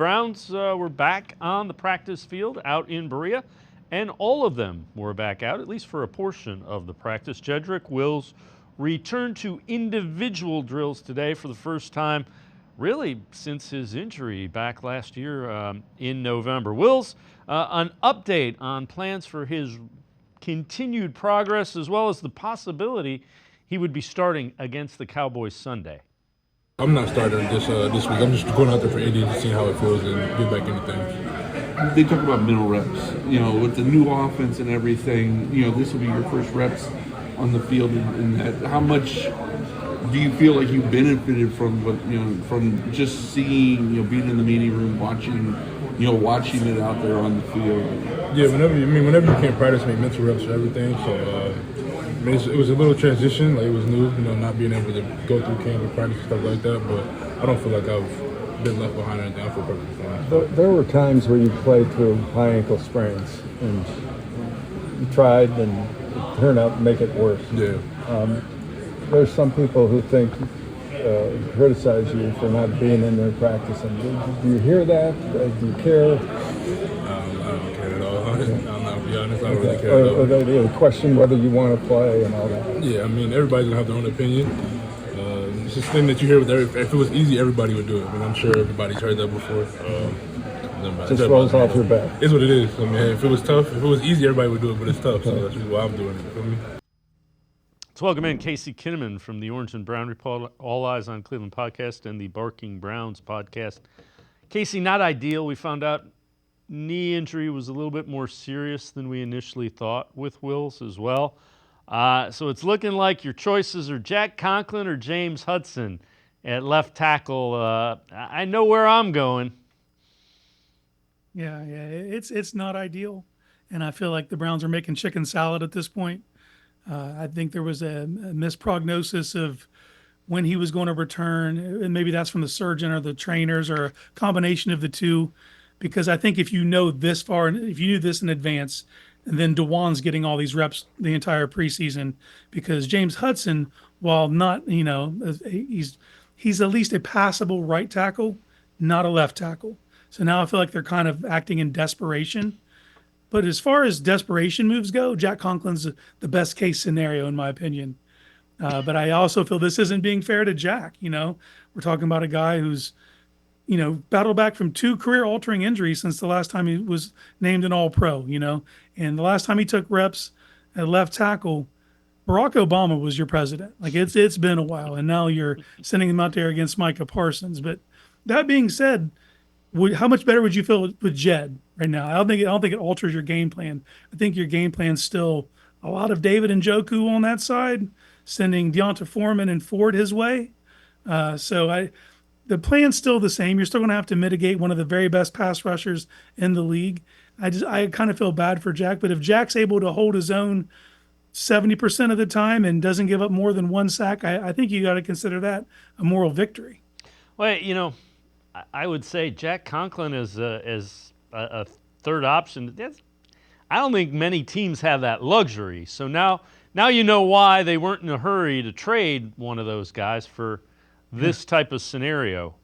Browns were back on the practice field out in Berea, and all of them were back out, at least for a portion of the practice. Jedrick Wills returned to individual drills today for the first time, really since his injury back last year in November. Wills, an update on plans for his continued progress, as well as the possibility he would be starting against the Cowboys Sunday. I'm not starting this week. I'm just going out there for Indy to see how it feels and get back into things. They talk about mental reps, with the new offense and everything. This will be your first reps on the field, and that. How much do you feel like you benefited from what from just seeing, being in the meeting room, watching it out there on the field? Yeah, whenever you can't practice, make mental reps for everything. So it was a little transition. Like, it was new, not being able to go through camp and practice and stuff like that. But I don't feel like I've been left behind or anything. I feel perfectly fine. There were times where you played through high ankle sprains, and you tried, and it turned out to make it worse. Yeah. There's some people who think, criticize you for not being in there practicing. Do you hear that? Do you care? I don't care at all. I'm not be honest. I don't really care at all. Or they question whether you want to play and all that. Yeah, everybody's gonna have their own opinion. It's just a thing that you hear with if it was easy, everybody would do it. I'm sure everybody's heard that before. Just rolls off your back. It's what it is. If it was tough, if it was easy, everybody would do it, but it's tough, so that's why I'm doing it. You feel me? Let's welcome in Casey Kinnamon from the Orange and Brown Report, All Eyes on Cleveland podcast, and the Barking Browns podcast. Casey, not ideal. We found out knee injury was a little bit more serious than we initially thought with Wills as well. So it's looking like your choices are Jack Conklin or James Hudson at left tackle. I know where I'm going. Yeah, it's not ideal, and I feel like the Browns are making chicken salad at this point. I think there was a misprognosis of when he was going to return, and maybe that's from the surgeon or the trainers or a combination of the two, because I think if you know this far, if you knew this in advance, and then DeJuan's getting all these reps the entire preseason, because James Hudson, while not, he's at least a passable right tackle, not a left tackle. So now I feel like they're kind of acting in desperation. But as far as desperation moves go, Jack Conklin's the best case scenario, in my opinion. But I also feel this isn't being fair to Jack. We're talking about a guy who's, battled back from 2 career-altering injuries since the last time he was named an All-Pro, And the last time he took reps at left tackle, Barack Obama was your president. Like, it's been a while, and now you're sending him out there against Micah Parsons. But that being said, how much better would you feel with Jed right now? I don't think it alters your game plan. I think your game plan's still a lot of David Njoku on that side, sending Deonta Foreman and Ford his way. The plan's still the same. You're still going to have to mitigate one of the very best pass rushers in the league. I kind of feel bad for Jack, but if Jack's able to hold his own 70% of the time and doesn't give up more than 1 sack, I think you got to consider that a moral victory. Well, I would say Jack Conklin is a third option. I don't think many teams have that luxury. So now you know why they weren't in a hurry to trade one of those guys for this type of scenario.